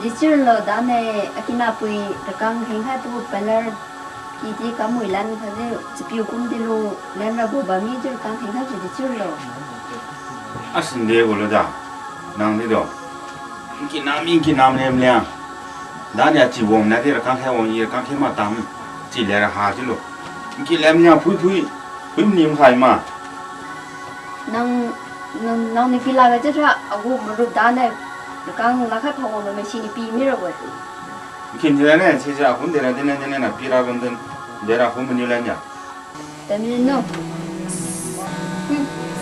Dichirlo dane akina pui rakang hengha tu pelar kiti kamu ilan khade spiu kum dilu len ra go bami jur kang hengha ji dichirlo asinde golo da nang ni do inki nam ne mля da ne chi wong na de rakang he wong ye kang he ma tam chi le ra ha ji lo inki lem nya phui nim khai ma nang ni pila ga jra agu ru dane rakang la kha phawon me chi ni pi mi ro go kin je ne chi ja hun de na de ne na pi ra gon den de ra hom ni la nya tami no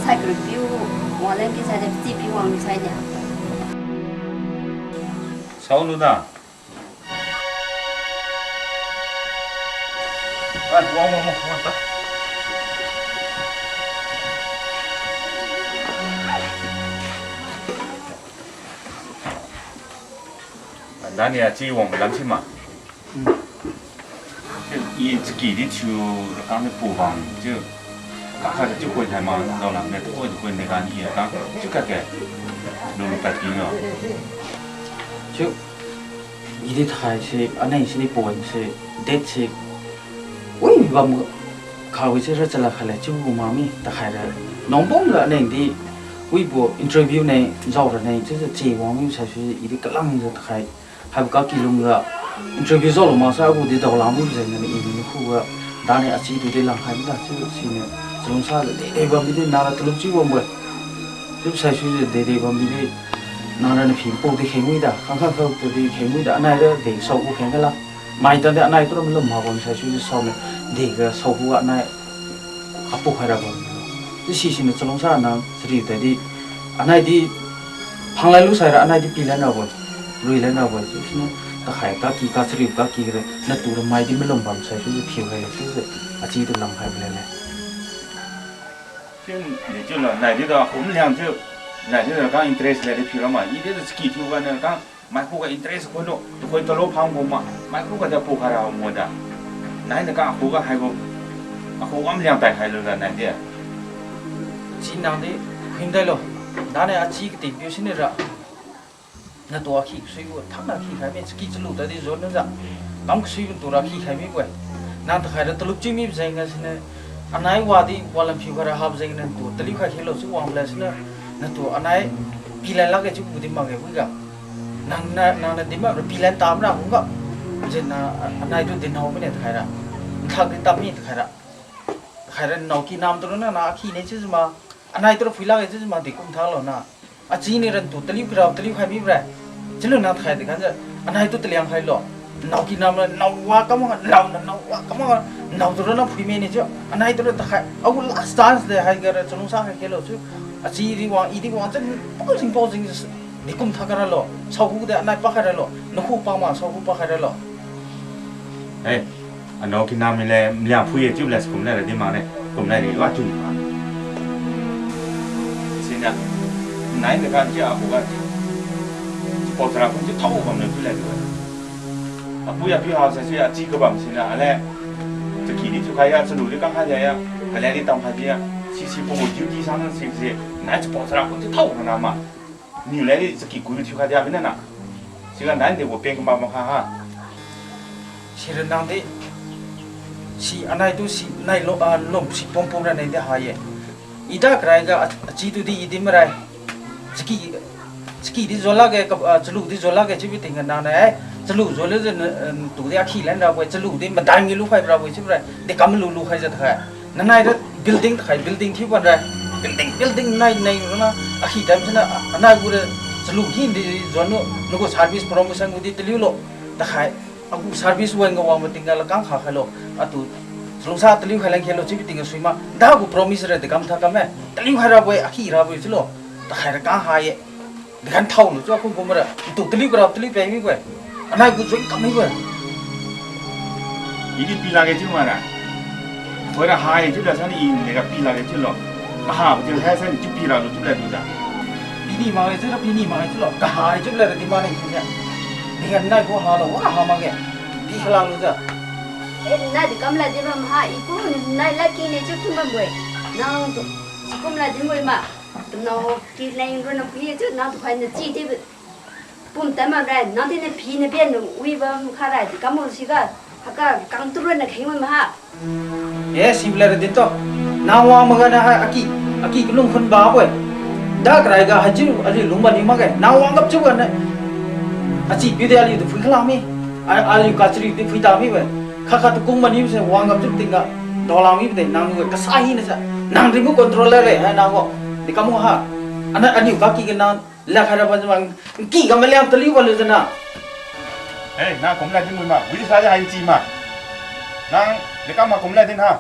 sai gru piu wa len ki sai de ti pi wang sai nya sao lu da wong ta那你这我们冷气嘛？一自己的就刚才播放就，刚开始就会台嘛，到了那会那个你刚就个个，弄白皮了。就，一的台是安那是的播是，这是，我以为么，考虑就是这了开了就我妈咪，但还是，农帮了那的，微博 interview 呢，找的呢就是这网友才是一的个浪子台。还不搞记录个 interview 做了嘛，所以我的到哪里在那里一定苦个，当年自己对浪海的就是呢，这种啥的，对吧？没得拿了都录取我们，就才说是对吧？没得拿了那屏幕的开会的，看看เขาตัว的开会的，那个เด็กสาวกูแข่งกันละไม่ตอนนี้那ตัวมันลงมาบน才说是สาวเนี่ยเด็กสาวกู那ขับปุ๊กให้เราบนที่สิ่งนี้จะลง啥นะสรีแต่ดี那ที่พังไล่ลูกใส่ละ那ที่ปีแล้วนะบนลุยแล้วนะว่า就是呢，他还搞几搞这里搞几个嘞，那多了买的没弄办才就是漂亮，就是啊，几都浪费不来嘞。就你就了，那里头我们俩就，那里头刚 interest 来的皮了嘛，一点是基础个那刚买户个 interest 会多，会多老胖过嘛，买户个在不开了么的，那那刚户个还不，啊户我们俩带开了个那的。今年的现在了，那呢啊几个地表现的着。那多ขี้水果，他那ขี้开没，自己只路在的做那啥，刚水果多了ขี้开没过，那他还是都路居民不是应该是呢，安奈话的话了皮块的哈不是应该多，这里块开了是忘不了是呢，那多安奈皮来那个就不得嘛个会个，那的嘛皮来打不了红个，这那安奈就电脑不呢开了，他的打面开了，开了脑ขี้น้ำตัวนั้นนะขี้เนี่ยชื่อมาอันไหนตัวฟิลาก็ชื่อมาเด็กกุ้งท้าหรอนะอาจีนี่รันตัวตะลิวกระเอาตะลิวใครมีแรงจะเรื่องนั้นใครแต่กันจะอันไหนตัวตะเลียงใครหรอน้ำกินน้ำเลยน้ำว่าก็มั่งน้ำว่าก็มั่งน้ำตัวนั้นผู้มีเนี่ยจ้ะอันไหนตัวนั้นใครเอาลาสตาร์สเลยใครก็จะลงสร้างให้เขาจ้ะอาจีดีว่าอีดีว่าจะป้อจริงเด็กกุ้งท้ากันหรอชาวฮูเดอันไหนป้าใครหรอนักฮูป้ามาชาวฮูป้าใครหรอเอ้อันน้องกินน้ำนี่แหละมีอย่างผู้ใหญ่จุ๊บเลยผมได้เลยที่มาเนี่ยผมได้เลยว่าจุ๊บมาสินะไหนในการที่อาบุกจะปลดระคนจะท้องผมเลยผู้ใหญ่ด้วยผู้ใหญ่พี่ฮาวใส่เสื้อจีกระบังสินะอะไรจะขี่ที่สุขายสนุกด้วยกันข้าใจอ่ะอะไรที่ตามข้าใจอ่ะซีผมอยู่ที่สร้างสิ่งสิ่งไหนจะปลดระคนจะท้องขนาดมานี่แหละจะขี่กุยที่ข้าใจเป็นนั่นน่ะสิ่งนั้นเดี๋ยวผมเป็นกับมาข้าฮะสิ่งนั้นที่สิ่งอันไหนตัวสิ่งไหนลมสิ่งปมๆนั่นเองที่หายอีด้าใครก็จีตัวดีอีดีไม่ไรสกีที่จอลากกับจลูที่จอลากชีวิตถึงกันนานเลยจลูจอลเลยตัวที่อาขี้เล่นเราไปจลูที่มันดังยิ่งลูกไฟเราไปใช่ไหมเด็กกำลังลูกไฟจะถ่ายนั่นไงแล้วบิลดิ้งถ่ายบิลดิ้งที่วันไรบิลดิ้งในนะอาขี้ทำใช่ไหมอันนั้นกูเลยจลูที่ดีจอลนู้นก็ service promotion กูดีตลิวโลถ่ายaku service wan ga wang tinggal kang kha khalo atu lungsa tliu khalang khelo chibi tinga suima da ku promise re de kam tha kame tliu khara boy akhi ra boy chlo ta khair ka ha ye de kan thau lu cho khum mara tu tliu kra tliu pe mi ko anai ku join kam mi ko ini pila ke chu mara ora ha ye chu la san ni ne ga pila ke chu lo ha bu chu ha san chu pila lu chu la du da ini ma ye chu ini ma ye chu lo ka ha ye chu la de ma ne chu ya ni kan nai ko ha lo wa ha ma ge di khalang lu ja nai de kam la de ram ha iku nai la ki ne chu thum ba boy nang tu sikum la de boy ma no ki lai ro na phi chu na tu khai na chi de ปุ่มแต่มาได้นั่นที่ในพีในเบี้ยนวิบมันข้าได้กำมือสิก็ฮักก็กังตุเรนในเข่งมันมาฮะสิบเลยเด็ดต่อน้าวางมากันนะฮะอากีก็ลุงคนบ้าเว้ยด่าใครก็ฮัจิอะไรลุงบ้านนี้มาไงน้าวางกับจุกันนะอาจีบิวเดียร์ลีดูฟื้นขลามีอะไรกัจจรีดูฟื้นตามีเว้ยข้าตุกุงบ้านนี้เป็นวางกับจุติงก็ดอลลาร์มีเป็นนางเว้ยก็สายนี่ซะนางรีโมทคอนโทรลเลยฮะนางก็ดิkamu haอันนี้ก็กีกันนางแล้วข้าราชการกีก็ไม่เลี้ยงตะลิวเลยนะเฮ้ยน้าผมเลยที่มือมาวิธีการจะให้จีมาน้าเด็กมาผมเลยที่ฮะ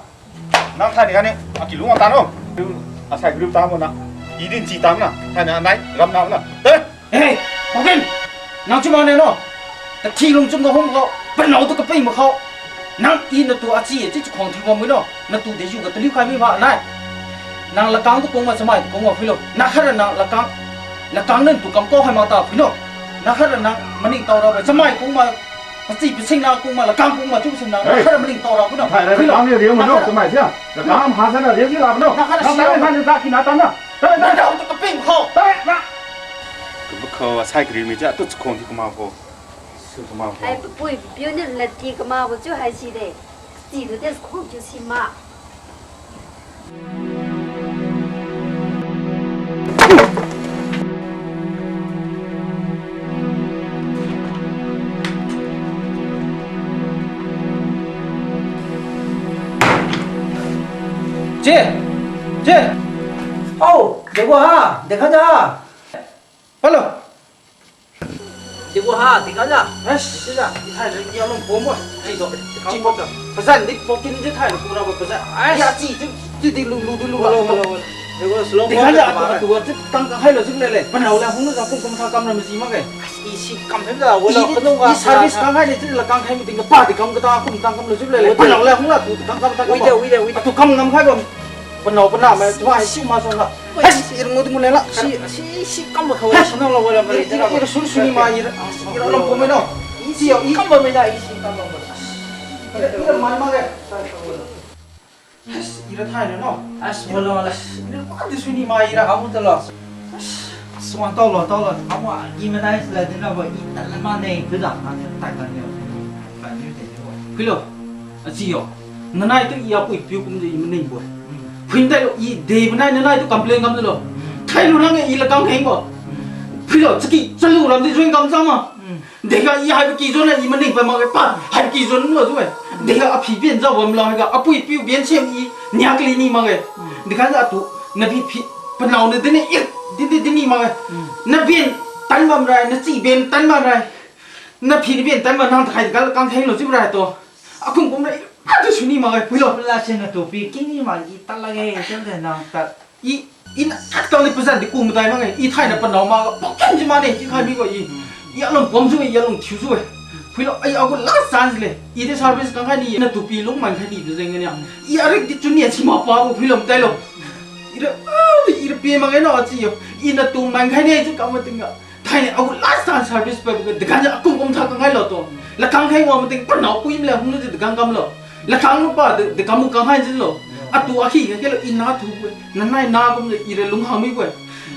น้าท่านนี่กันนี่อากิลุงอันตานอดูอาศัยกรุ๊ปตามมันนะอีดินจีตามนะท่านนี่อันไหนรับน้ำนะเฮ้ยบอกกินนางจุมาเนี่ยเนาะแต่ที่ลงจุ่มกับห้องเขาเป็นเราตัวกับไปมาเขานางอีนตัวอาชีพที่จะของที่ว่ามือเนาะนั่นตัวเดี๋ยวกับตะลิวใครไม่มานายนางละกังตัวกงมาสมัยตัวกงมาฟิโลนักขนาดนางละกังนั่นตัวกำก้อให้มาตาฟิโลนักขนาดนางมันนิ่งต่อเราไปสมัยกงมาภาษีเป็นสิ่งนางกงมาละกังกงมาจุ่มสิ่งนางนักขนาดมันนิ่งต่อเราฟิโลฟิโลเรียกมันเนาะสมัยเสียละกังหาเสนอเรียกที่เราเนาะนักขนาดเสียท่านจะรักที่นาตันนะนั่นเราตัวกับไปมาเขานะก็เขาใช้กรีมิจะตุ่คนที่มาพอไอ้ปุ้ยบิวนี่ละตีก็มาว่าจะให้สิเด้ตีตัวเด็กคงจะสิมาเจ๊โอ้เด็กว่าฮะเด็กข้าจ้าฮัลโหลเด็กว่าฮะเด็กข้าจ้าเฮ้ยเจ๊จ้าที่ไทยเลยยังลงผมวะจีโต้จีโต้ภาษาดิบพอกินที่ไทยกูเราภาษาอย่าจีลูเด็กว่าสโลว์เด็กข้าจ้าตัวที่ตั้งให้เราซึ่งเลยปัญหาแล้วผมนึกว่าผมทำกำลังมันซีมากเลยอีสิกำให้เราเวลาคนนู้นว่าซาร์วิสกำให้เนี่ยที่เรากำให้มันติงกับป้าที่กำก็ตาผมตั้งกำลังซึ่งเลยปัญหาแล้วผมละกำวิเดตุกำให้ผมปัญหามาจะว่าให้ชิวมาส่งละเฮ้ยอีรงดูมันเลยละsi kamu kau yang senang lah wala mereka ini suri ma ini orang pun mana si kamu beda isi kamu ini mana ke ira thai no belum lah ini apa suri ma ira kamu telah semua tahu lah kamu gimana istilah dia nak buat ini mana yang beda nanti tak kan dia kan dia tu kilo ajiyo nana itu ia pun itu pun jadi mening buat Pintai lo, i day mana nana itu komplain kamu tu lo. Thai lu nang i lekang heng ko. Pilo, seki selalu ram di join kamu sama. Deka i hai ki zon i mening pa ma ke pa, hai ki zon lo tu eh. Deka api bian za wam la ga, apu i piu bian chem i nyak li ni ma ke. Deka za tu na bi pi penau ne dene i dini ma ke. Na bian tan bam rai, na si bian tan ma rai. Na pi bian tan ma nang thai ga lekang heng lo jiu rai to. Akung pom rai ada sini mah, pilo. Belah cina tu, kini mah kita lagi macam nak tak. In aktor ni pesan di kum tay mah, i thai na penau mah, bukan cuma ni, kita ni ko i. I along pom suwe, i along tiu suwe. Pilo, I aku last chance le. I de service kang ni, na tu pi long man kani tu zengen ya. I arek di dunia cuma apa aku pilo tay lo. I pi mah no aci yo. I na tu man kani je kamu tengok. Thai ni aku last chance service pe, dekan aku kom thak kang lo to. La kang hai wa mah teng penau pui mle hung le dekan kam lo. La kang lupa de kamu kang hai je lo. Atu akhi ke lo ina thu ko. Nanai na kom le ire lung ha mi ko.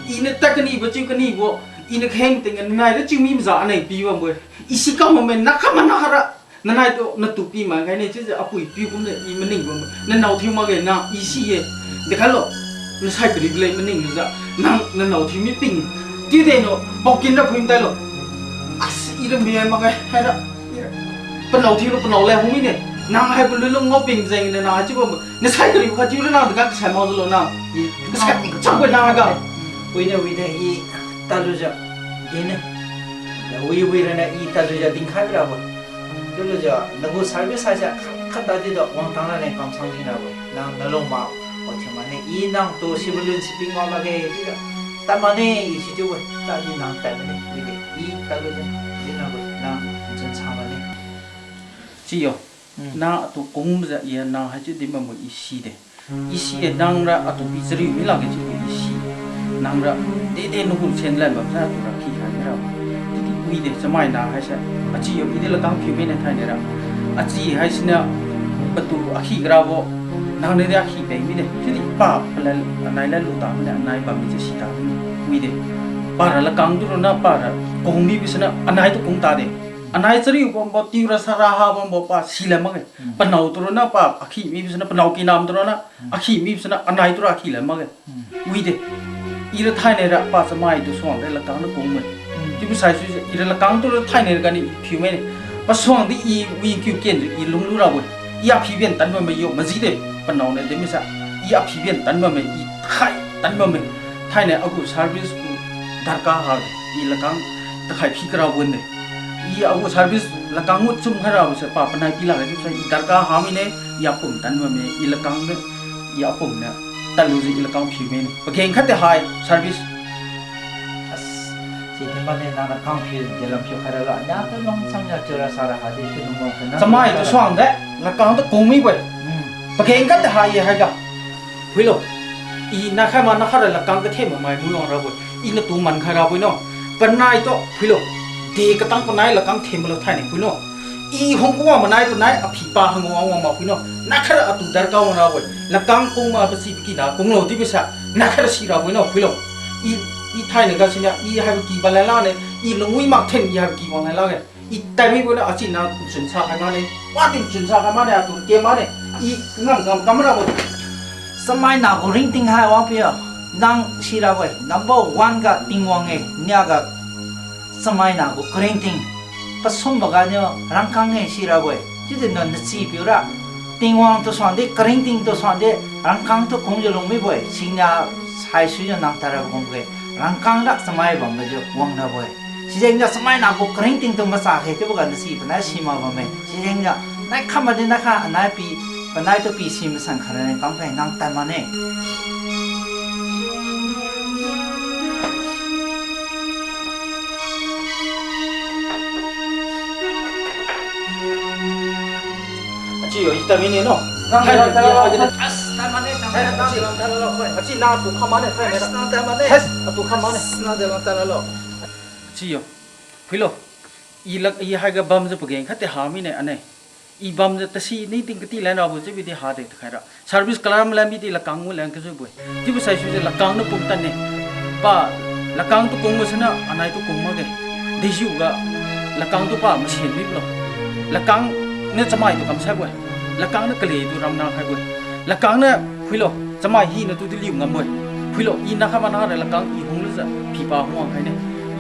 Ine takani ba chiu kani bo. Ine kheng teng nanai de chiu mi za nai pi wa mo. Isi ka mo men na kha na hara. Nanai to na tu pi ma kai ne che apu pi kom le i mening bo. Na nau thiu ma ge na isi ye. De kha lo. Na sai kri le mening za. Na nau thiu mi ping. Ti de no bokin ra phim tai lo. As ire me ma ge ha da. Penau thiu lo penau le hung mi ne. Nang hai pun lulung ngoping zeng na na aja pun. Ni saya kiri bukan tiu na dekat saya mau dulu na. Sekarang campur na agak. Wida i talu je, ini. Wida na i talu je tingkai berapa? Dulu je, nagu service saja kan tadi dah orang tangan ni kamsang ni na. Nang nolong mau, macam mana? I nang tu si belum si pingau lagi. Tak mana i si tu tadi nang tak mana. Wida i talu je, ini na nang macam sama ni. Cio. Na tu kong za ia na ha chu di ma mo isi de isi e nang ra atu bi zri mi la ke chu isi nang ra de no hu chen la ma sa tu ra ki ha ra ti ti wi de samai na ha sa a chi yo bi de la kang phi me na thai ne ra a chi ha sina patu a khi gra bo nang ne ra khi pe mi de ti ti pa pla nai la lu ta na nai ba mi che si ta wi de para la kang du na para kong mi bisna anai to kong ta de anai chari bom bo tiura saraha bom bo pa sila mag panau to na pa akhi mi bisna panau ki nam to na akhi mi bisna anai to akhi la mag wi de ira thai ne ra pa samai to song de la kang na kong me ti bu sai su ira la kang to thai ne ga ni phi me ne pa song di i wi kyu ken i lung lu ra bo ya phi bien tan me yo ma ji de panau ne de mi sa ya phi bien tan me i thai tan me thai ne aku service darka ha i la kang ta khai phi kra bon ne i aku service la kang ut chum khara ba se pa panai pi la ga ju sai i darka ha mi ne ya pum tan me i la kang ne ya pum ne ta lu ji i la kang phi me ne pa keng khat te hai service si te ma ne na na kang phi de lam phi khara la ya ta long sang ya chura sara ha de tu mo ka na samai to swang de la kang to kong mi boi pa keng khat te hai ye hai ga hui lo i na khai ma na khara la kang ka the ma mai mu lo ra boi i na tu man khara boi no panai to hui lo de ka tang panai la kang them lo thai ne hui no i hong ko ma nai panai a phi pa hang wa ma hui no na khara atu dar ka wa ra boi la kang kong ma ba si ki na kong lo ti bi sa na khara si ra boi no hui lo i thai ne ga si ya i ha ki ba la la ne i lungui mak then i ha ki wa la la ge i tai mi boi na a chi na ku chun sa ka ma ne wa tin chun sa ka ma ne a tu ke ma ne i ngam kam ra boi samai na ko ring ting hai wa pia nang shira wai number 1 ga ting wang e nya ga samai na ko ring ting pa som ba ga nyo rang kang e shira wai ji de non chi pi ra ting wang to swan de ring ting to swan de rang kang to kong je long mi boi sing nya sai su jo nang tara bong ge rang kang da samai bang ga jo wang na boi si jeng ja samai na ko ring ting to ma sa he te ba ga si pa na si ma ba me si jeng ja nai kham ba de na kha anai pi panai to pi sim sang khara ne kang phai nang tan ma ne chi yo ita mi ne no nang hai ta la ji as tan ma ne tan lo boi chi na tu kha ma ne sai ne na tan ma ne hes tu kha ma ne na de lo tan lo chi yo philo i lak i hai ga bam je pageng khat te ha mi ne ane i bam je ta si ni ting ti la na bu je bi de ha de khaira service kalam la mi ti la kang mu lang ke zo boi ti bu sai su je la kang no pum tan ne pa la kang tu kong mo sana anai tu kong ma ge de ju ga la kang tu pa ma shin mi lo la kang ne chamai tu kam sai boi la kang na kale tu ram na khai boi la kang na philo chamai hi na tu ti liu ngam boi philo i na kha ma na la kang i hong lu za phi pa hong khai ne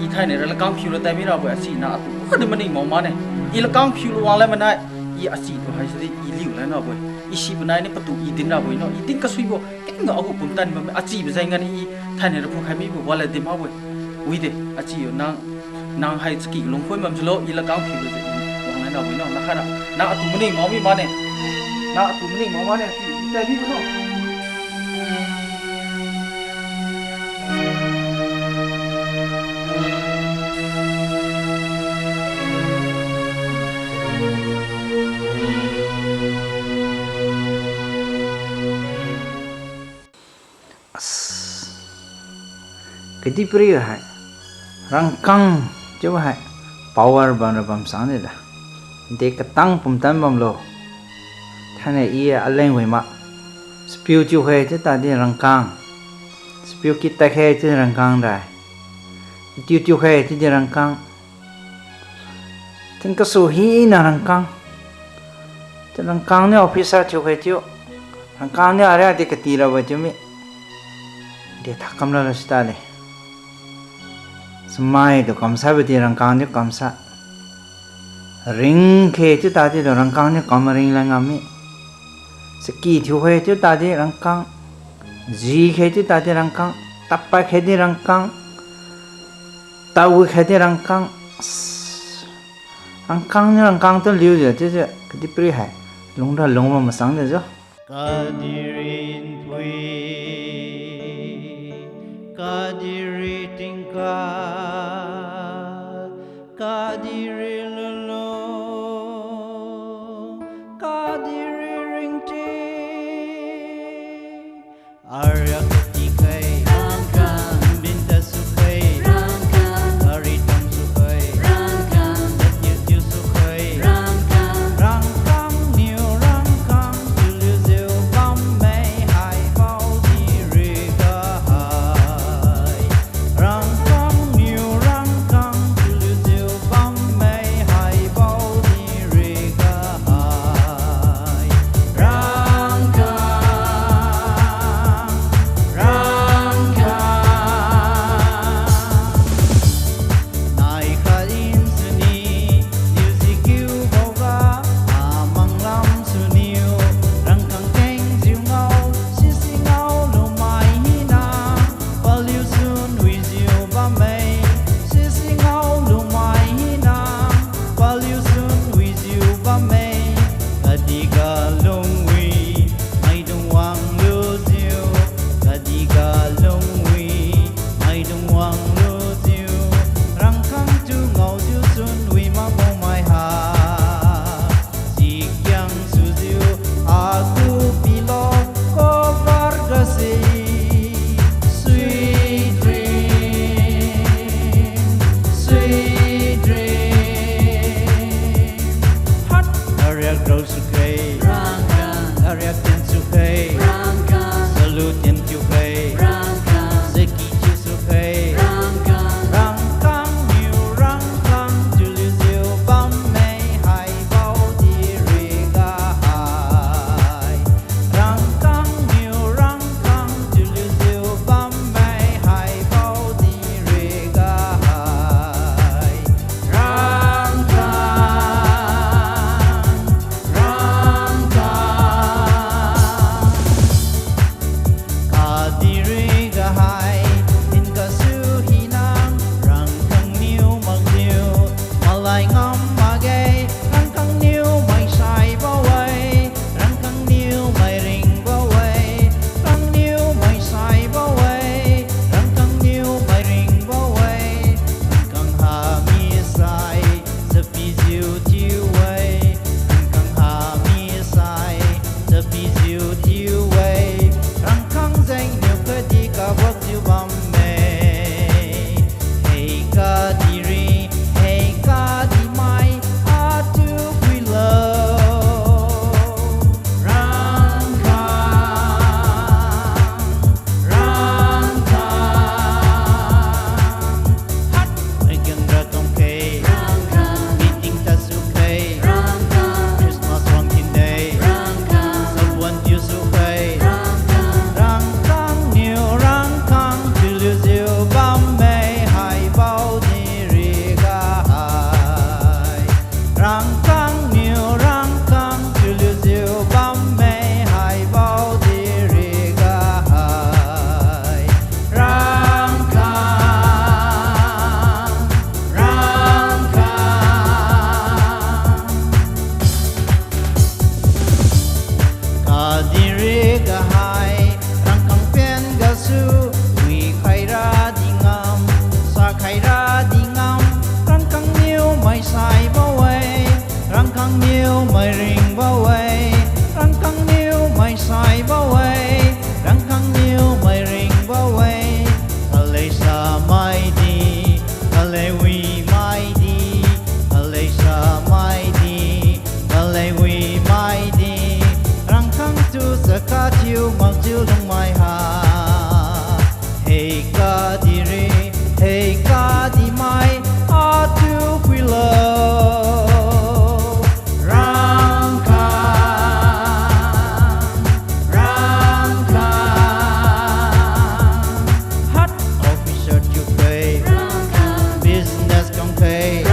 i thai ne la kang phi lo tai mi ra boi si na tu de ma ni mo ma ne i la kang phi lo wa la ma na i a si to hai se i liu la na boi i si bu nai ne patu i din na boi no i tin ka sui bo ken ga agu pum tan ma a chi ba zai ngani i thai ne ra phu khai mi bo wa la de ma boi wi de a chi yo nang hai ski long phoi mam chlo i la kang phi lo ze wang la na boi no na kha na atu ma ni mo mi ma ne na atu ma ni mo ma ne ti tai mi bo no cái đi pri hai rang kang cho hai power ban bam sang ne da de ka tang pum tan bam lo tha ne i a leng hoi ma spill chu he che ta de rang kang spill kit ta he che rang kang da tiu chu he che rang kang tin ka su hi na rang kang che rang kang ne officer chu he chu rang kang ne ara de ka ti ra ba chu mi de tha kam la sta le smai to kam sa be ti rang kang ne kam sa ring khe chu ta de rang kang ne kam ring la ngam mi ski chu he chu ta de rang kang ji khe chu ta de rang kang tap pa khe de rang kang tau khe de rang kang rang kang to liu je che che cái đi pri hai lung ra lung ma sang de jo kadirin pui kadiri tingka kadiri lolo kadiri ringti arya ketikai rangkang binta sukai rangkang haritam sukai rangkang datyu sukai rangkang rangkang new rangkang tuluzu bam mai hai bao di ri ga hai rangkang lại ngắm mà ghê răng căng níu mày sai bao quay răng căng níu mày rình bao quay răng níu mày sai bao quay răng căng níu mày rình bao quay răng căng hà mi sai sepi diu diu quay răng căng hà mi sai sepi diu diu quay răng căng danh nhiều cơ đi cả vóc diu băm mê hey ca đi ri hey ca đi mai a tu quy love răng căng hát ai gần ra công kê meeting ta su kê Christmas one kin day someone you su kê răng căng nhiều răng căng tu lưu diệu bám mê hai bao đi ri ga hai răng căng nhiều răng căng tu lưu diệu bám mê hai bao đi ri ga hai răng căng ka di re ga hai rang kang pen ga su wi khai ra di ngam sa khai ra di ngam rang kang niu mai sai bao wei rang kang niu mai ring bao wei rang kang niu mai sai bao wei rang kang niu mai ring bao wei ale sa mai di ale wi mai di ale sa mai di ale wi mai di rang kang tu sa ka chiu mang chiu long mai ha hey ka di re hey ka di mai a tu quy love rang căng hát officer chu kê business công kê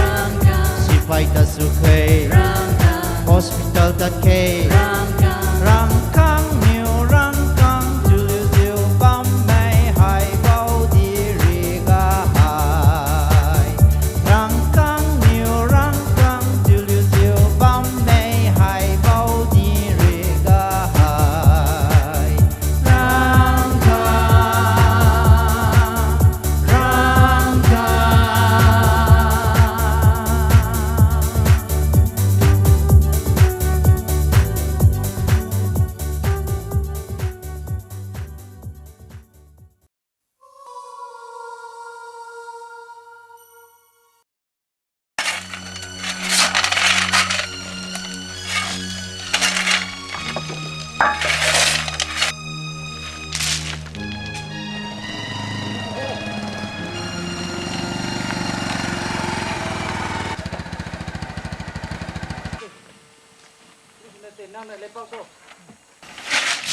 si phai ta su kê hospital ta kê răng căng nhiều răng căng tu lưu diệu bám mê hai bao đi ri ga hai răng căng nhiều răng căng tu lưu diệu bám mê hai bao đi ri ga hai răng căng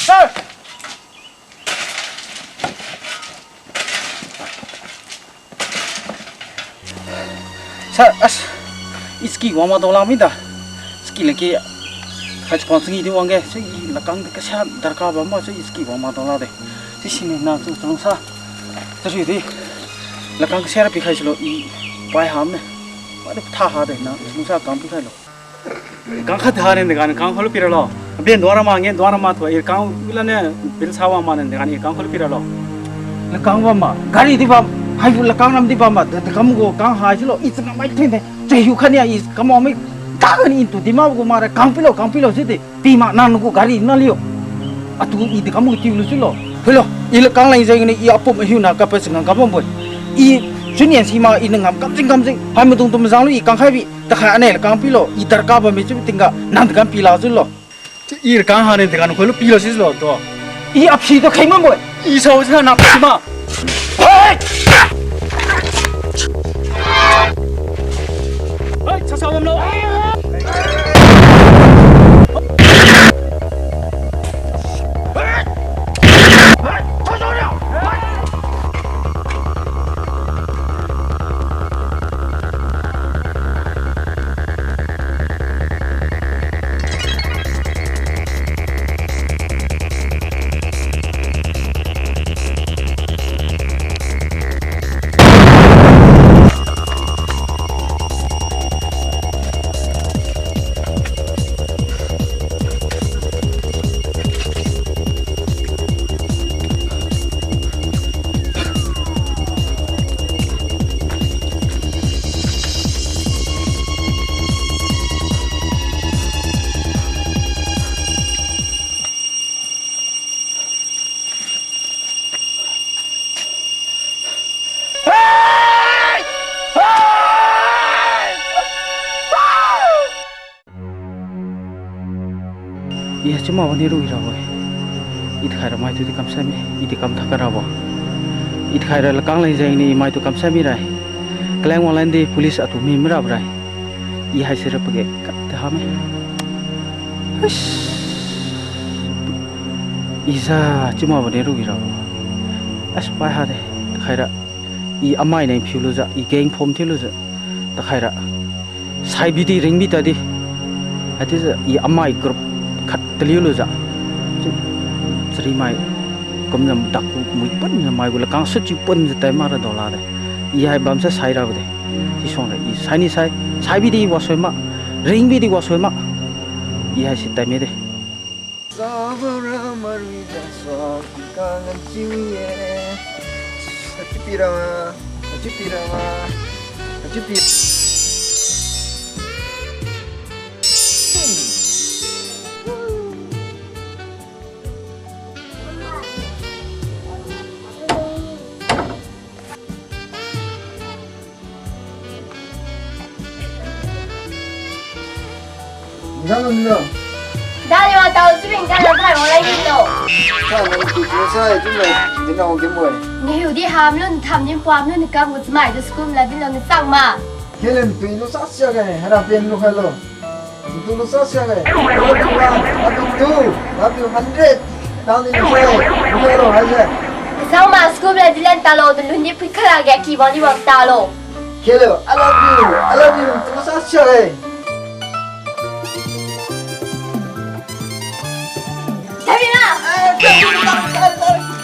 Sir! Sir, iski wama dola mida. Ski lagi haj konsengi di wange. So lakang de kasha darka bamba so iski wama dola de. Si sini na tu sa. Jadi di lakang kasha ra pikai silo I pai ham ne. Ada tha ha de na musa kam pikai lo. Kang khat ha ne de kan kang holu piralo. Bien dwara ma ngen dwara ma to kang bilane bil sawa ma ne kan kang holu piralo. Lakang bamba gari di bam hai bu lakang nam di bamba de kamu go kang ha silo I tanga mai thende. Jayu khania I kamu mai kagan itu di mau go mara kang pilo site ti ma nan go gari na lio. Atu I de kamu ti lu silo. Hello I kang lai jai ni I apom hiu na ka pa sing ka bom boy. I junior si ma I ngam kam sing hai mu tung tum jang lu I kang khai bi ta kha ane kang pilo I dar ka ba me chu tinga nan kan pila silo. I kang ha ne de kan kholo pilo silo to. I apsi to khai ma boy. I sau sa na pa ma. Hey! Hey, cha sao lo. iya cuma wani ru irawo it khaira mai tu di kam sami it kam thakarawo it khaira lakang lai jai ni mai tu kam sami rai kleng online di police atu mi mra brai i hai sira page ka ta hame isa cuma wani ru irawo as pai ha de khaira i amai nei phiulu ja i geng phom thilu ja ta khaira sai bi di ring bi ta di ati ja i amai group khat tliulu ja sri mai kom jam dak mui pan mai gula kang su chi pon ja tai mara dola de i hai bam sa sai ra de si song i sai ni sai bi di wa soi ma ring bi di wa soi ma i hai si tai me de Sabara marida so kangen ciwe Acipirama Jangan Dali mà tao giúp mình ra là phải vào đây đi đâu. Sao mình chỉ sai chúng mày đến đâu kiếm mồi. Nhiều đi hàm luôn thầm nhưng quam luôn cả một mãi cho school là đi làm cái sang mà. Khi lên tùy nó sát xe cái, hay là tiền nó hay lo. Tụi nó sát xe cái. Là tụi 100, tao đi nó hay lo hay gì. Sao mà school là đi lên talo tụi luôn đi pick ra cái kỳ bọn đi vào talo. Khi lên, I love you, tụi nó sát xe cái.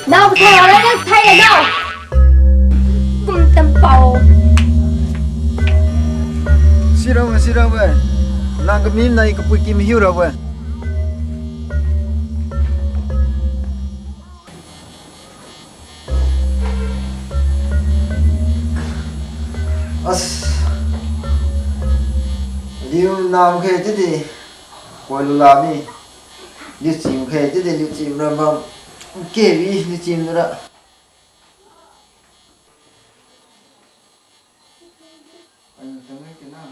Nào thay ở đây nó thay ở đâu? Cùng tâm bầu. Sira vậy. Nàng cái mím này cái bụi kim hiu rồi vậy. Liu nào khe chứ gì? Quay làm đi. Liu chìm khe chứ gì liu chìm rồi mà. Kể đi liu chìm rồi đó. Anh thấy cái nào?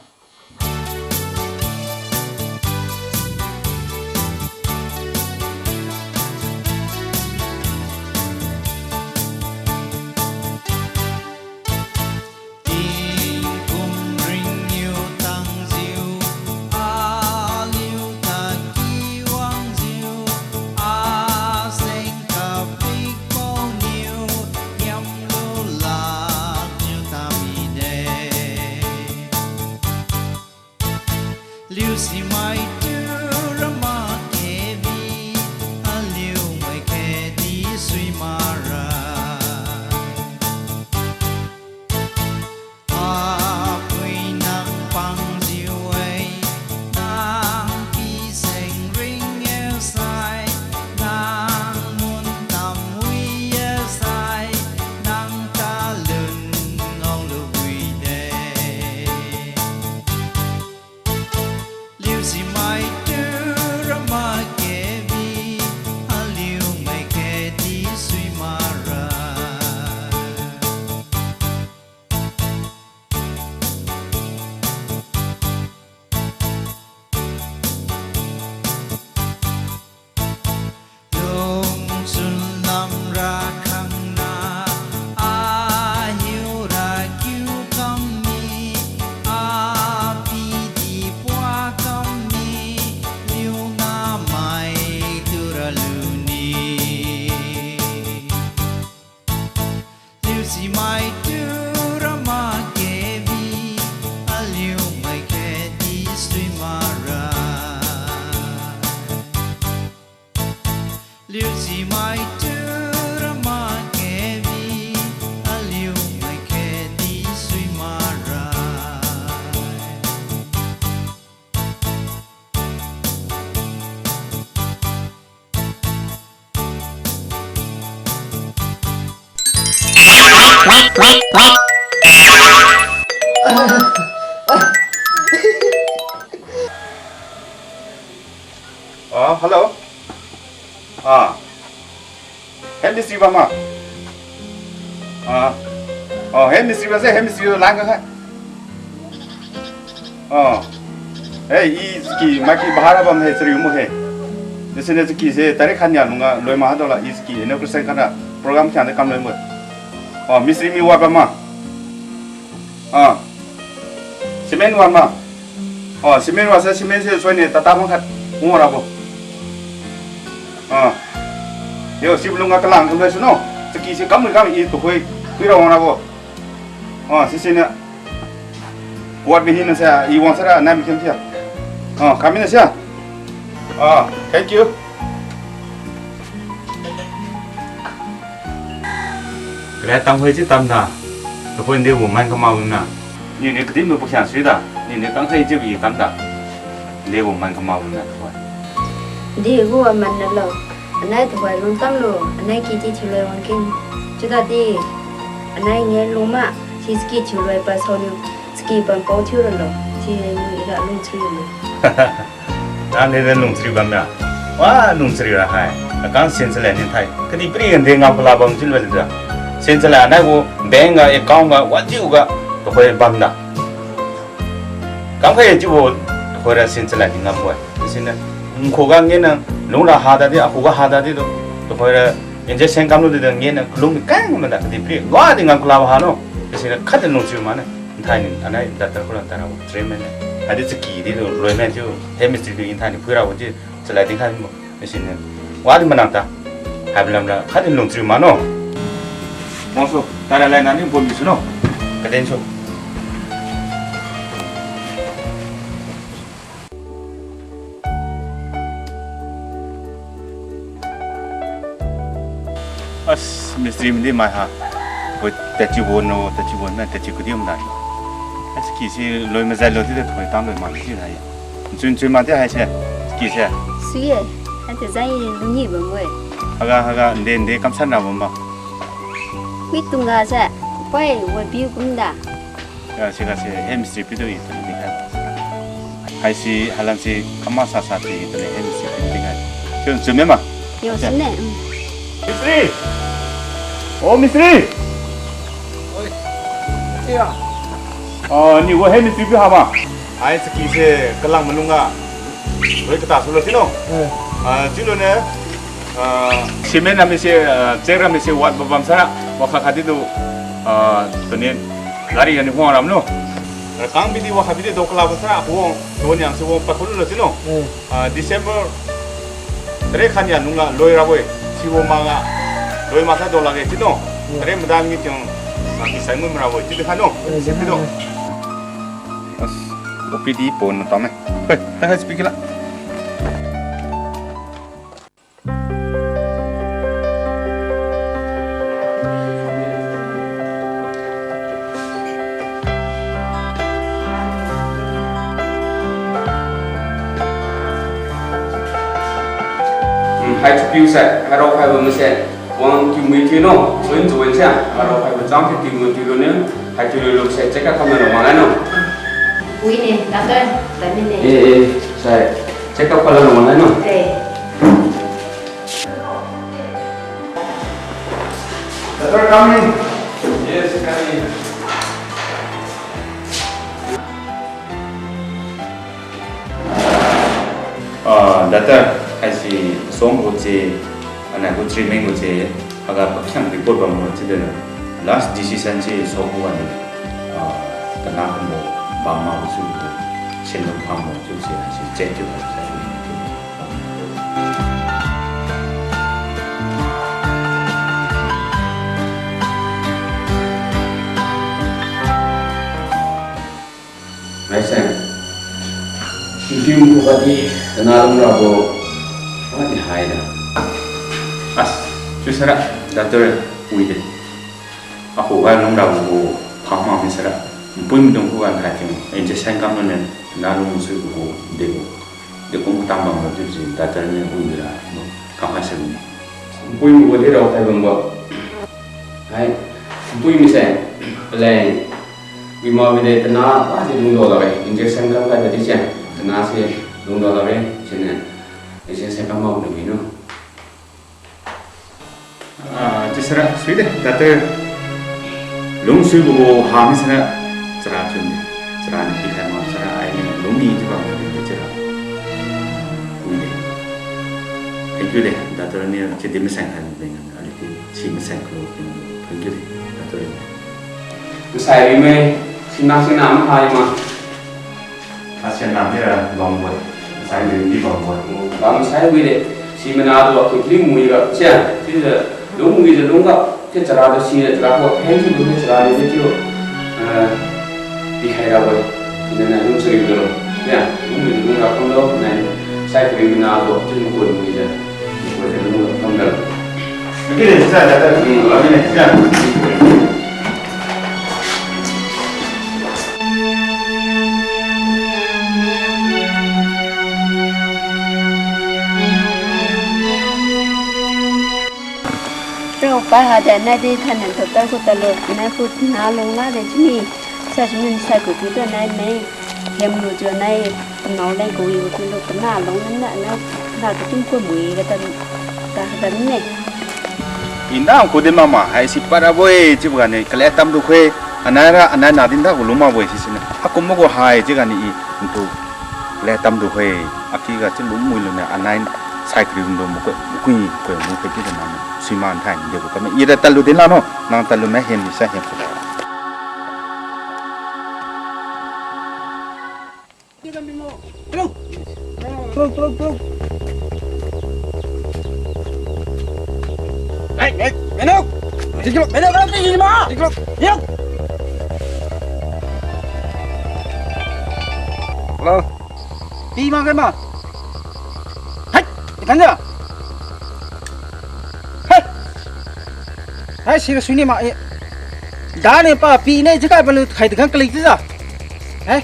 Hello. Hemisphere ba ma. Hemisphere se hemisphere lang ka. Hey, is ki maki bahara bam hai sri mu hai. Desene kise tarik khanya nunga loi ma dola iski ene kursen kana program kya de kam loi mo. Oh misri mi wa ma. Ah. Semen wa ma. Oh semen wa sa semen se soi ne tata ma khat ngora bo. Ah. Yo sibulunga kalang thum le suno. Tki se kam i to hoi ra ngora bo. Oh sisene buat bihin sa I wang sara na mi kem sia. Oh kami na sia. Ah, thank you. Cái tăng hơi chứ tâm ta, tôi quên điều mình có màu nè. Nhưng nếu cái điểm mình不想学的，你刚才就一般的，điều mình có màu nè thôi. Đi của mình là lo, anh ấy thì phải luôn tâm lo, anh ấy kia chỉ chịu lời hoàn kinh, chúng ta đi, anh ấy nghe luôn mà, chỉ ski chịu lời ba sau nữa, ski bằng bao nhiêu rồi lo, chỉ là luôn chịu rồi. Anh ấy lùng sri bám ya, wah lùng sri ra hai, kan sen sela ni thai, cái đi beri anh ngau pula bang chil bel da, sen sela anh ấy wo bank ga account ga wajib ga, tôi phải bám da. Kan phải chứ wo, tôi ra sen sela ni ngam wo, sen na, cô ga nghe na, lùng ra hada đi, cô ga hada đi đó, tôi phải ra, anh ấy sen cam luôn đi nghe na, lùng cái mà da, cái đi beri, wah đi ngam pula bah no, sen na khát lùng sri mà na, thai ni, anh ấy đặt tay pula tara wo, tremen na. Ada segi di tu, loimen tu, chemistry tu intan ni, pura wajib selain tinggal ni, mesin ni, wali menang ta, hablam la, kadi long terima mana, masuk, tara lain nanti pun bisa no, kaden so. As misteri ni mah ha, buat tercium mana tercium dia mana. Kỳ si lôi mà dài lôi thì thôi tao lôi mà cái này, chuyên mà thế hay chứ, kỳ chứ? Suy à, anh thấy dài lúc nhỉ bữa mới. Haga đến để cắm sẵn nào mà. Quý tung ra chứ, quay quay biểu cũng đã. 제가 햄스트리 비디오 있던 데가 hay si halang si kama sasa thì itu 햄스트리 비디오가 좀 좀에마. Yo xin nè. 미스리, 미스리. ôi thế à ni wo 햄스트리 비디오 하마. 아이 스키세 kallang menunga. Boleh kita solo sino? Julone semen na mesi cera mesi wat babam sara wakakati tu kenin lari yang huang ram no. Kang bidi wakabidi do kelab sara huang do yang se huang pakulu lo sino. December tere kan ya nunga loi raboy si wo manga loi masa do lagi sino. Tere medang ni tiang sakit saya mun raboy jadi kan no. Sino. OPD pun tome. Hei, tak speak lah. hai chục piu sẽ hai đầu phải vừa mới sẽ quăng kim mấy thứ nó xuống rồi sẽ hai đầu phải vừa trắng thì tìm một thứ nữa hai thứ nữa sẽ chắc các không là hoàn lại nó Quý nè, cảm ơn. Tại mình nè. sẽ chắc các không là hoàn lại nó Doctor coming. yes coming Doctor kasi song uji, anak uji treatment uji, agak pakyang report bamu uji dulu. Last decision si sohuan, kenapa mau bama uji itu, sendok kamu uji si cek juga saya. Raisa, Kim tadi kenal berapa? Apa di hai dah? As, justru Doctor uji. Aku kan orang dah paham misalnya, pun dong aku kan hati, injection kamu nen, nalu musuh aku dego, dego tambah macam tu, Doctor ni uji lah, kamu hasil ni. Pun boleh dah saya bangga. Hai, pun misalnya, pelai. Bima bide tena pasti $2 injection kan kan jadi sih tena sih $2 sini injection kan mau lebih no justru sudah Doctor long subuh ham misalnya cerah ni kita mau cerah ini long ni juga boleh cerah. 그래 나더니 제 때문에 생각하는 거는 아니고 지금 생각으로 그게 나더니 그 사이에 신나신나 하이마 아시아 남대라 너무 사이에 이 너무 감 사이에 시메나도 그 무이가 자 진짜 너무 무이제 뭔가 그 자라도 시에 자라고 팬티도 그 자라도 이제로 비하이라고 이제는 음식으로 야 너무 뭔가 콘도 네 사이클이나도 좀 그런 무이제 그래서 너무 감별 그게 진짜 나도 아니네 진짜เราไปหาแต่ในที่ท่านนั้นตัวตั้งกุตลกในพุทธนาลงมาในที่นี่ใช่ไหมใช่กุฏิตัวในในเห็นรูจในน้องในกุยกุลกหน้าลงนั้นน่ะนะน่าจะจุ่มกุยมุยก็ตันแต่เนี่ย 인다 고데마마 하이시 파라보에 집가네 클레탐도 쾌 아나라 아나나딘다 울루마 보이시네 아꼼모고 하이 지가니 이또 클레탐도 쾌 아키가 좀 무무일네 아나인 사이클링도 뭐고 꾸이 그 뭐게 되나 시만 타임 되고 그러면 이래 달로 되나노 난 달로 매 헨리 사 헨 Menok! Menok, tinggi ma! Yuk! Halo. Đi mà cái mà. Hách, cái gì? Hách. Hách xí cái suy nghĩ mà. Đá này pa pi này chứ cái bao khai được cái click chứ sao? Hả?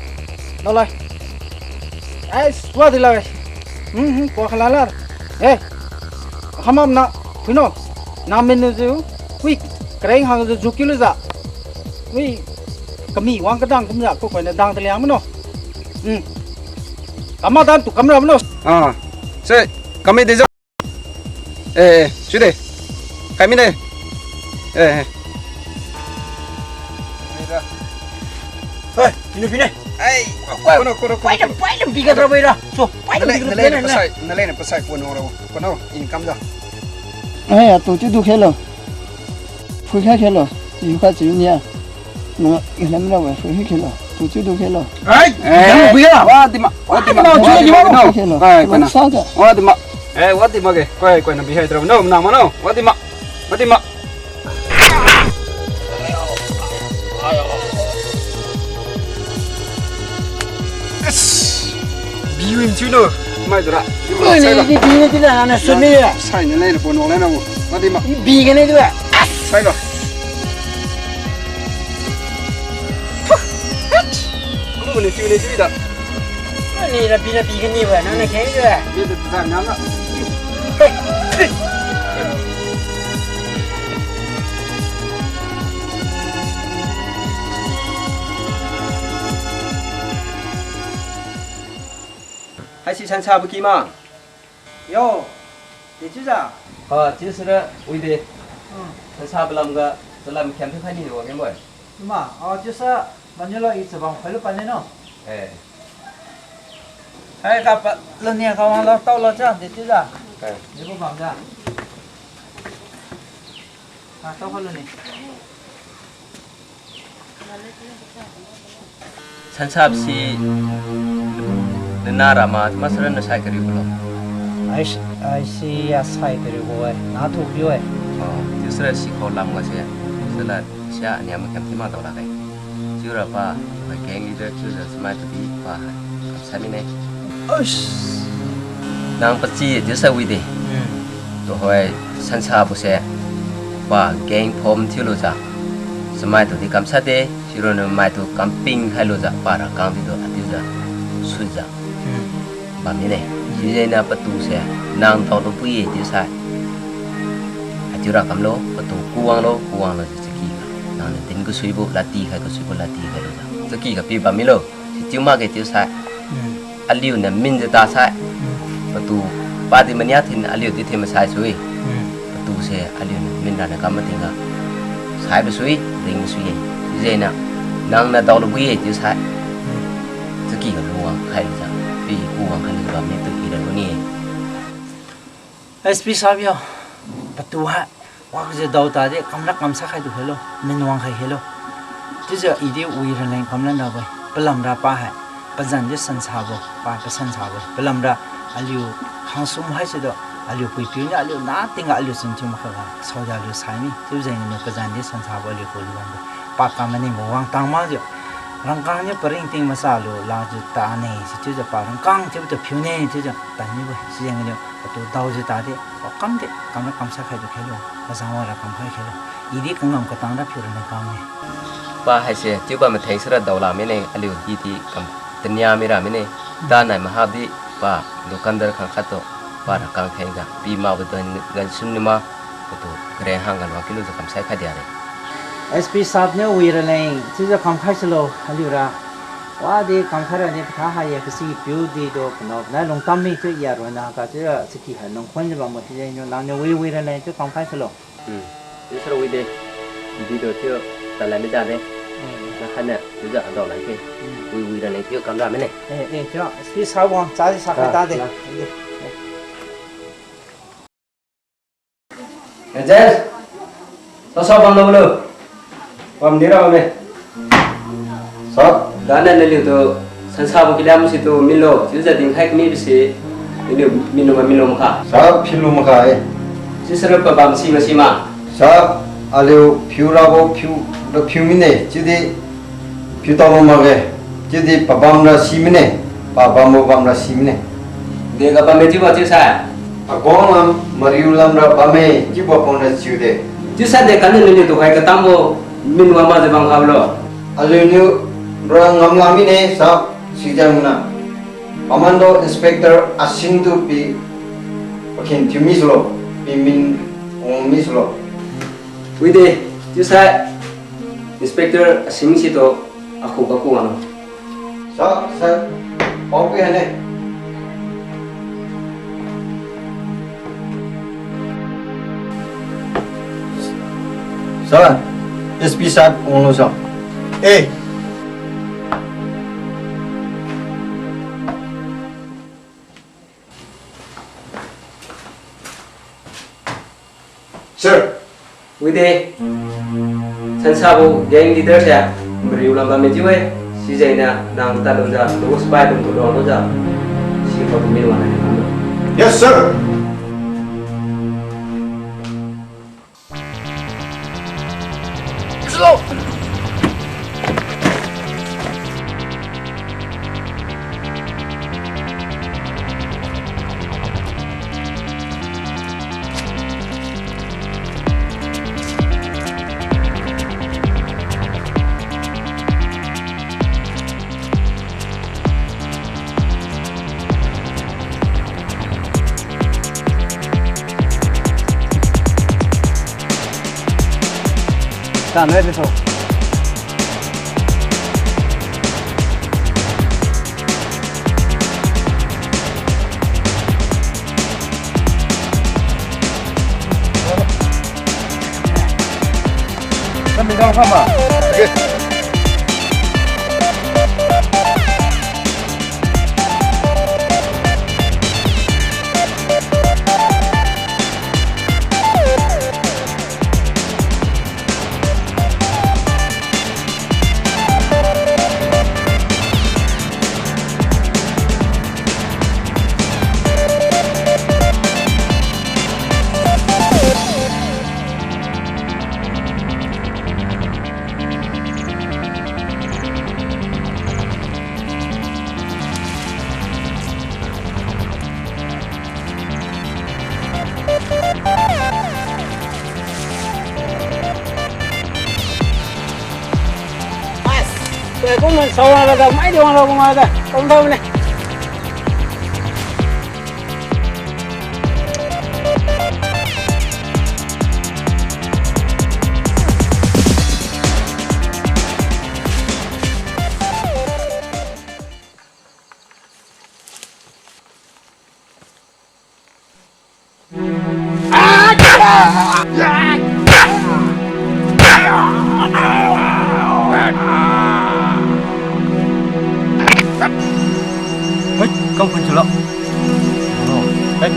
Đâu lại? Hách, qua đi lại. Qua khai lại. Ê. Hamam na. Quý nó. Namin itu, wih, kering hang itu juki lu za, wih, kami wang kedang kami ya, kau kau dang terliang mana? Kamu dan tu kamu mana? Se, kami di sudah, kami ni, Hei, ini. Quay làm gì cái rồi đó? So, quay làm gì cái rồi này? nalai na pasai pun orang, income dah. ai tổ chức du khách rồi phụ khách rồi du khách chịu nha nó làm đâu vậy phụ khách rồi tổ chức du khách rồi Jangan biar, wah di mak, cuci di mana? nó sao vậy Wah di mak, wah di mak kau nak biar terus, no, nama no, wah di mak. Biuin cuci no, mai tu lah. Ini tu lah anak seni ya. Sai nalai na pun orang nak, wah di mak. Bi cái này tu lah. Sai lo. Lu ni cuci dah. Ini là bi cái này vậy, nó này cái tu lah. Biar tu tak nyala.还是参差不齐嘛？ Yo, đi chứ sao? 就是的，为的，参差不啷个，这啷看不看你的，明白？ Mà, chứ sao? Bao nhiêu ít sẽ bằng phải lúc bao nhiêu nó? 哎， Hay gặp lần này không lo tao lo chứ, đi chứ sao? 哎， Đi bộ bằng ra. Tao không lần này. 参差不齐，那哪嘛，他妈是人的才可以不咯？ I see a side 그리고 나 도비에. 就是的，是靠啷个些，是的，下你们看他妈到哪个？就是吧，我建议的就是什么都比吧，啥咪呢？能不知就是为的，就会参差不些，吧，建ผมที่รู้จักสมัยตัวที่กำชัดเดชิโร่เนี่ยไม่ตัวกำปิ้งให้รู้จักป่าระกังที่ตัวอธิจักสุดจักแบบนี้เนี่ยยี่เจน่ะประตูเสียนางตอตัวผู้หญิงที่ใส่อธิรักกำโลประตูกวางโลจะกี่กันนางเนี่ยตินก็สวยบุลาตีใครก็สวยบุลาตีใครรู้จักจะกี่กับปีแบบนี้โลจิ้มมากที่ใส่อันเลี้ยวเนี่ยมินจะตาใส่ประตูปาดิมันยาทินอันเลี้ยวที่เทมใส่สวยประตูเสียอันเลี้ยวเนี่ยมินด่านกำมาติงก็ใส่ไปสวยริงสวยยี่เจน่ะนางเนี่ยตอตัวผู้หญิงที่ใส่จะกี่กับกวางใครรู้จักปีกวางใครรู้จักแบบนี้ตัวกี่เดือนนี้ SP साहब पतू है वहाँ से दावता दे कमरा कम सा खाई तो हेलो मिनवांग खाई हेलो जिसे इधे उई रहे कमरा ना भाई पलमरा पा है पजन जे संसाबो पा संसाबो पलमरा अलियो हांसुम है से दो अलियो कोई पियो अलियो ना तिंगा अलियो संचु मखगा सौजा अलियो साइमी जो जाइन ने पजन जे संसाबो अलियो को लुंग पा कामने मोवांग तांगमा जो रंकांग ने परिंग तिंग मसालो लाजु ताने से जो पा रंकांग जो फिउने जो तानी वो सिजंग ने तो दाउजे तादे कम दे कमरा कम सा खाई तो खेलो मजावारा कम खाई खेलो इधे कंगम का तांगरा फिरने काम है पा है से त्युबा में थे सरा दौला में ने अलियो ही थी कम तन्या मेरा में ने दाना महाबी पा दुकानदार खां खातो पा रकां खेंगा पी मा बदन गन सुनिमा तो ग्रे हांगन वाकिलो जो कम साइ खा दिया रे SP साहब ने उई रहे जिसे कम खाई चलो अलियोरा वादे कम खा रहे था हाय किसी प्यू दी दो नो ना लोंग तम में तो यार वना का जो सिकी है लोंग खोन जब मत जे नो लाने उई रहे तो कम खाई चलो ये सर उई दे दी दो त्यो तला में जा दे ना खाने जो जा दौला के उई रहे त्यो कमरा में ने जो SP साहब वहां चाली सा खा दे Jess, sosok bang dulu. Bang dira bang. Sok, dana neli tu sansabu kilam situ milo, jadi tingkai kami bisi ini minum kah. Sab pilu makai. Sisir apa bang sima. Sab aliu piu rabo piu mine. Jadi piu tamu makai. Jadi babam ra simine. Babam ra simine. Dia apa meji buat saya? Agong mariulam ra bame jibo pona ciude. Jisa deh kan neli tu kai ketemu minum apa je bang kablo. Aliu ra ngamlami ne sab sijamuna. Amando inspector asing tu pi oken timislo pi min mislo. Widi, jisa inspector asing situ aku anu. Sab oke hane. Salah, SP saat onglo sa. Sir. Widi, sansabu gang leader saya beri ulang kami jiwa. Si Zaina nang talung ja, terus supaya untuk doang ja. Si kau minum mana ni? Yes, sir. Tan hết rồi. Kan megang sama. Cũng mình sâu là được mấy điều đâu mà đây không thơm này. Không phân chịu lắm. Đấy.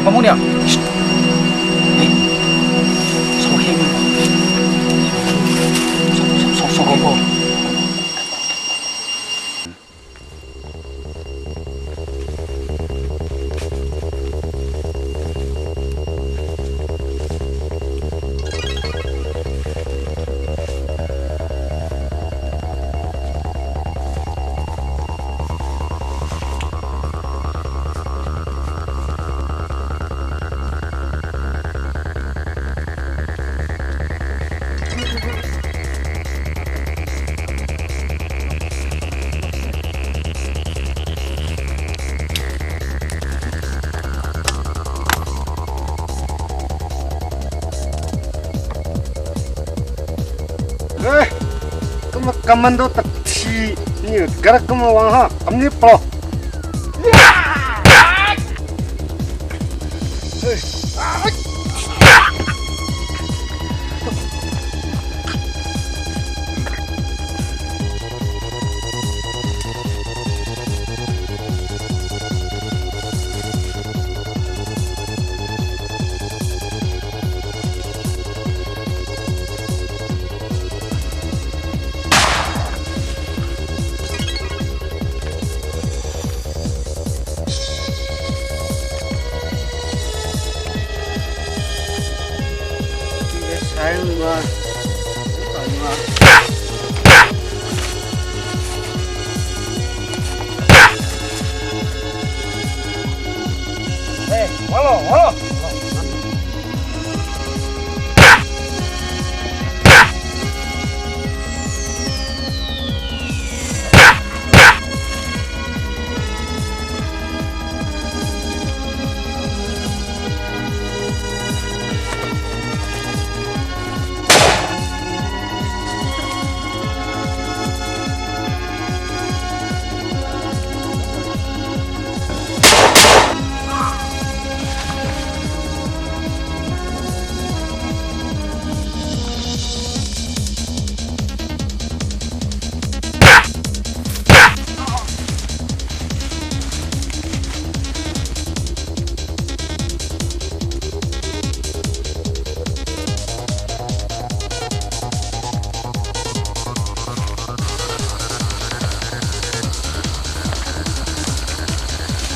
kamu ni. Hei, sao hei ni? Sao hei bo? Kamando tak si ni gerak kamu wang ha amni pro.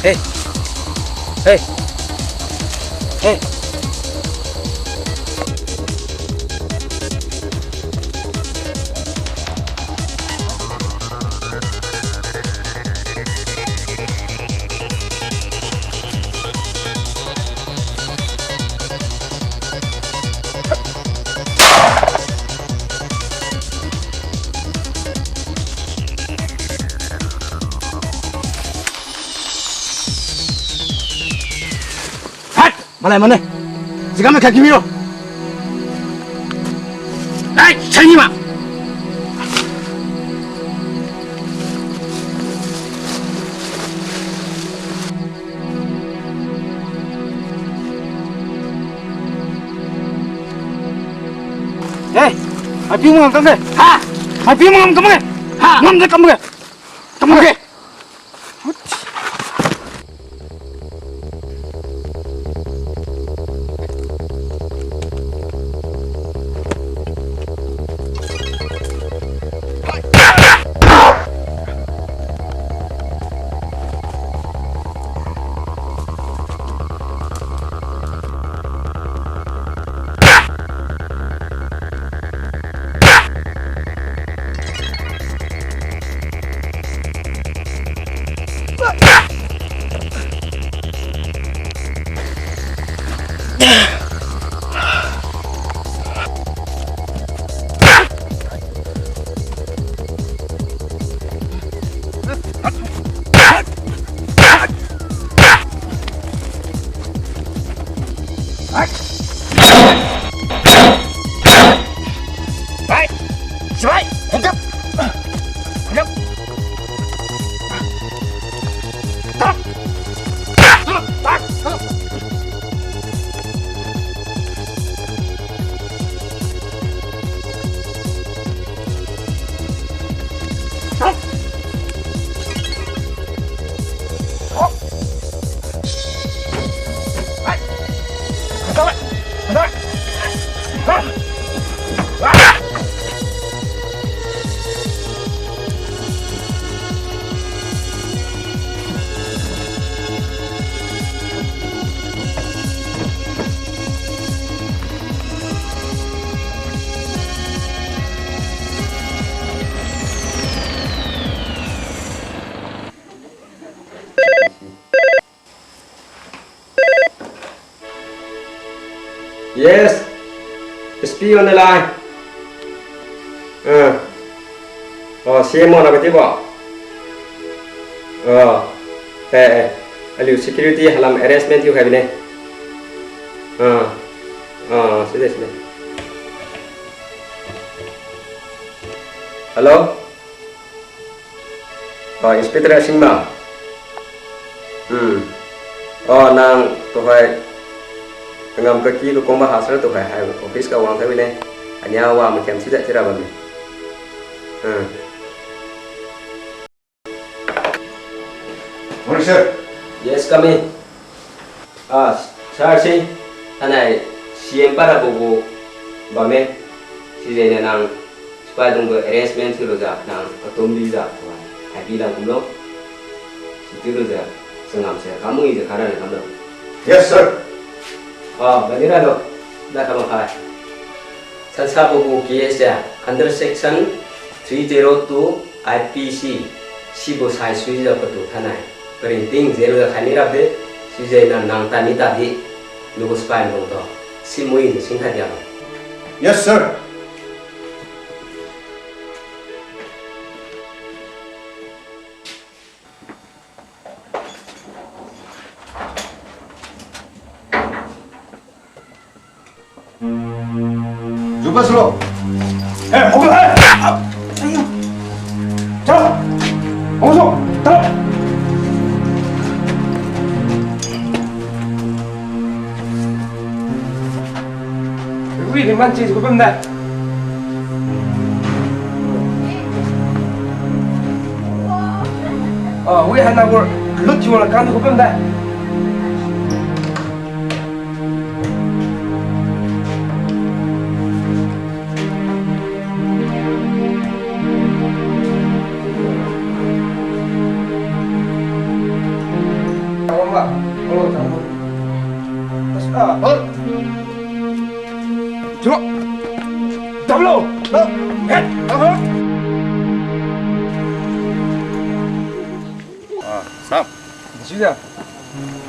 Hey, hey, hey. Malay mana? Sekarang kaki miro.来，陈尼玛！哎，还别忙干个？哈，还别忙干么个？哈，我们在干么个？干么个？ Yes. SP on the line. CM on apa tiba? Alu security halam arrangement you have ne. Sudah. Hello. Inspector Asingma. Nang tu hai ngam kaki lu koma hasra tu hai office ka wang thawi ne anya wa ma kem sida chira ban ne. Morning, sir. Yes, come in. Sir, anai CM para bobo bame sijene nang supaya dong arrangement tu loja nang atom visa tu hai bilang kumlo situ loja sengam saya kamu ini karena kamu. Yes, sir. Bagina lo dah kamu kai. Sansa bobo case ya under section 302 IPC sibo sai sui ja patu thanai printing zero da khani rabde sijena nang tani tadi nugo spy no to simoi singha dia. Yes, sir. Jumpa selo. Mobil Ayo. Cepat. Masuk. Cepat. Wih, di mana sih cukup benda? Wih, hanya gue lucu lah kan cukup benda. Coba, double. Sam. Sudah.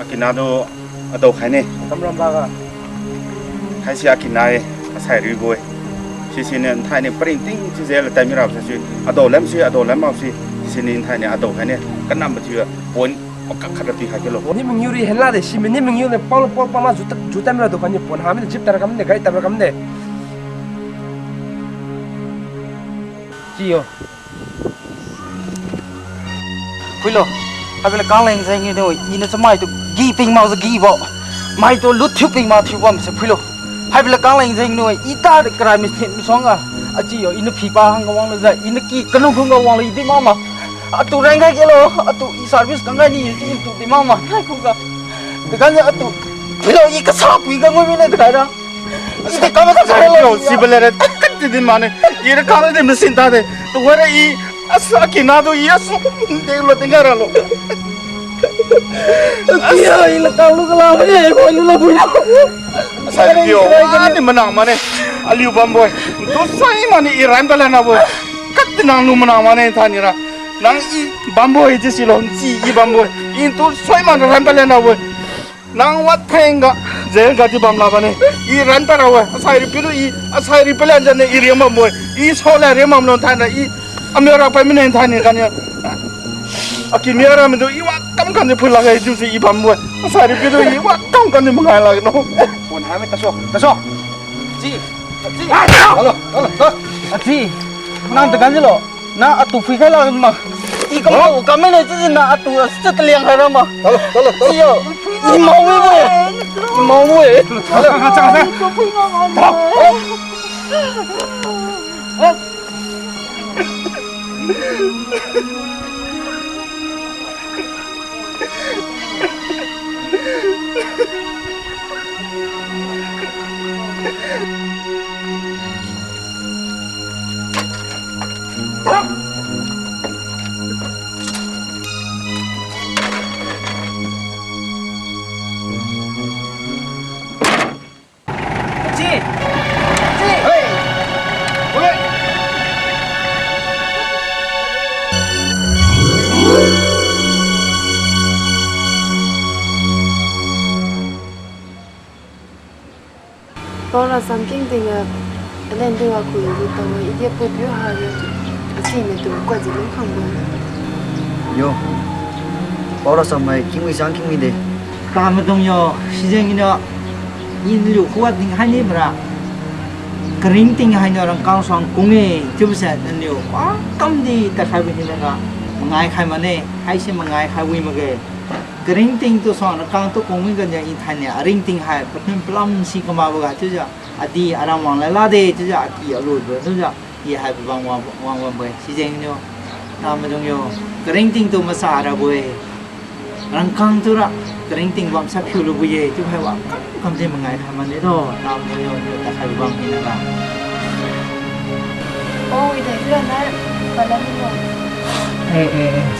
Akinado atau kane. Kamram baga. Hai si akinai asai rigoy. Sini thai ni printing sini letak mirap sini. Atau lem mau si sini thai ni atau kane kenam betul pon kakak hai kilo. Ni mengyuri henla deh, si ni mengyuri pol pama juta mila dokannya pon hamil chip tar kamne gai tar kamne. Ciyo. Pulo, habis kang lain saya ni tu, ini semua itu giping mau segi bo, mai tu lut tiuping mau tiupam se pulo. Habis kang lain saya ni, ita kerai mesti misonga, aji yo, ini pipa hang kawang leza, ini ki kenung kawang leza di mama. Atu rengga kilo, atu i service kangga ni itu di mama, kai kuga. Dekanya atu, pulo i kesap, i kanggo mine dekara. Ini kamu tak Yo, si belere kat di mana? Ira kalau di mesin tadi, tu ada i asa akinado i asu delo dengar lo. Iya, ini kalau kalau ni, kalau lu punya. Saya yo, ni menang mana? Aliu bamboy. Tu saya mana i rambala na boy. Kat di nang lu menang mana tani ra. Nang i bamboy je silon si i bamboy. Itu saya mana rambala na boy. Nang wat penga zel gati bamla bane I ranta rawa asai piru I asai ripelan jane I remam boy I sola remam lon thana I amera pa minen thani kanya aki mera mendo I wa kam kan phul lagai ju si I bam boy asai piru I wa kam kan mangai lag no pon hame taso Ji, halo, Ji, nang tekan je lo, na atu fikir lah mah. Ikaw kami na itu na atu seteliang hari mah. Halo. Iyo, mau we. Halo, kacang. bao là sáng kinh tình à anh em tôi học cuối rồi tao mới đi bộ biểu hà rồi chỉ mình tôi qua chỉ lúc không được yo bao là sao mày kinh sáng kinh đi ta mà đông yo 시장이 너 인류 후와 딩 하니 브라 그린 딩 하니 orang kang sang kungi chubsa nyo quá cam đi ta khai bên này ngai khai mà nè hay xem mà ngai khai quy mà cái green ting tu sang orang kang tu kungi kan yang in thanya ring ting hai pathem plam si kama boga chu ja adi aram wang la de chu ja ati alu bo chu ja ye hai bang wang boy si jeng nyo ta ma dong yo green ting tu ma sa ra boy orang kang tu ra green ting bam sa phiu lu boy chu hai wa kam je ma ngai khai mà nè do ta ma yo ta khai bang ni na ôi đấy là nó và nó như vậy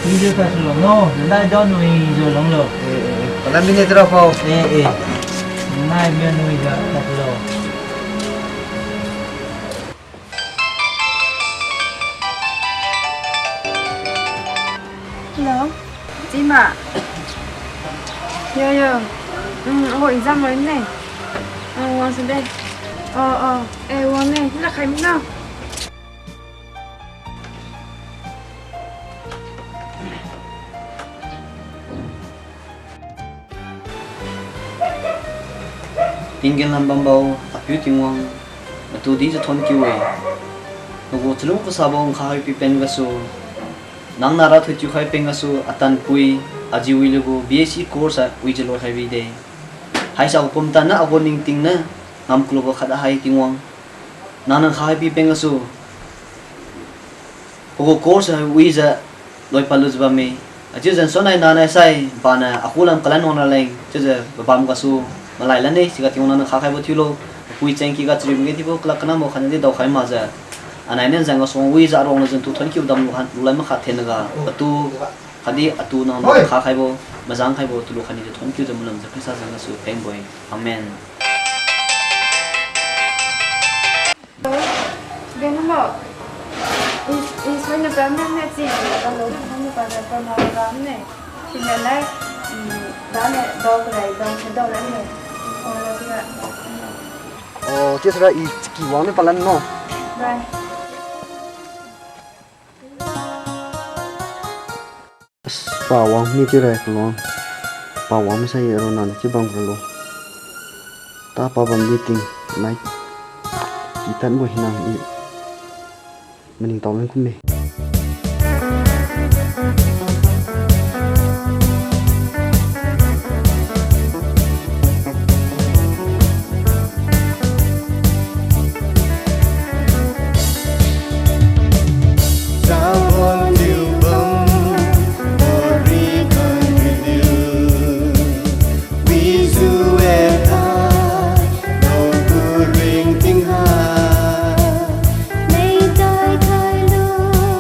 bây giờ ta sử dụng nó đã cho nuôi rồi lắm rồi còn làm gì nữa không nay miền nuôi ra thật rồi hello chị mà yo hội exam mới này Hoàng xuống đây Hoàng này là khai nào tinggal lambang bau api tingwang tu di thon kiwe nogo thlum ko sabong khai pi pen gasu nang nara thu chu khai pen gasu atan pui aji wilugo BSc course wi jelo khai bi de hai sa pom ta na agoning ting na ngam klubo khada hai tingwang nana khai pi pen gasu ogo course wi ja loi paluz ba me aji jan sonai nana sai bana akulam kalan ona leng je babam gasu malai lan nei siga tingona na kha khai bo thilo pui cheng ki ga chri nge ti bo kla kana mo khan de dau khai ma ja anai nen jang song wi za rong na jan tu thon ki dam han lai ma kha the na ga atu khadi atu na kha khai bo mazang khai bo tu lo khani de thon ki jam lam ja phaisa jang su peng boy amen bên nó bảo in số nhà bé mẹ mẹ chị là lối không như bà là con nào lắm này thì là này đó này đâu cái này đâu cái đâu đấy này là gì vậy chết rồi i ki wang ne palan no rồi pa wang ni ti re ko pa wang mi sai ro nan chi bang lo ta pa bam ni ting nai ki tan bo hinang i maning taw len kum ne Hãy subscribe cho kênh Ghiền Mì Gõ để không bỏ lỡ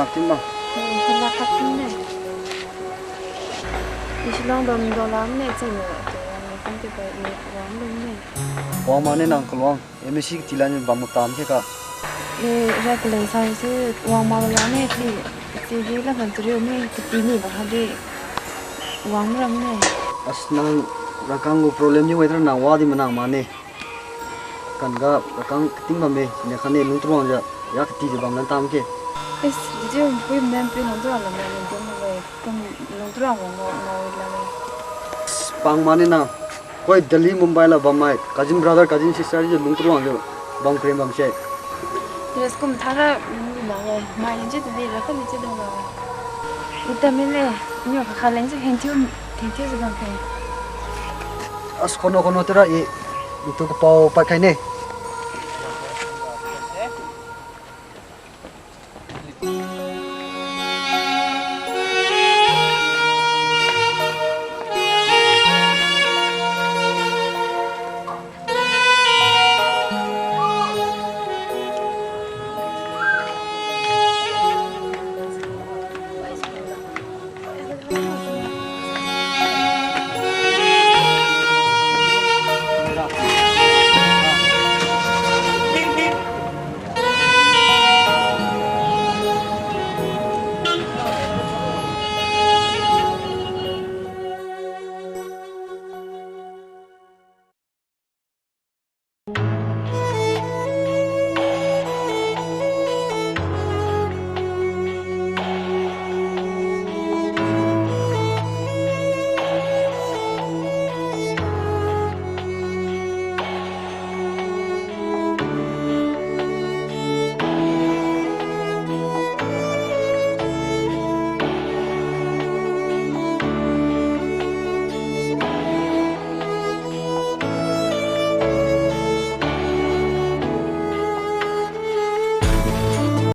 nak timbang. Hela kapne. Islang dom dolam ne chene. Kan te ba ni wang lung ne. Wang mane nang kalwang. MSC tilan bam tam ke ka. Ra klen sai se wang ma la ne ti la kan trio me ti ni ba ha de wang ram ne. As nang rakang go problem ni weather na wadi manang mane. Kan ga rakang timbang me ne khane lung truang ja yak ti bam nan tam ke. Es yo fui men pe no dra la me de no ve kan lung tra no la me. Pang mane na koi Delhi Mumbai la bamai cousin brother cousin sister je lung truang jo bam krem bam she. Yes kum thara na le mai je de la kan je de la. Ita me le ni ka khalen je hen tiu se bam pe. As kono tera e itu ko pau pakai ne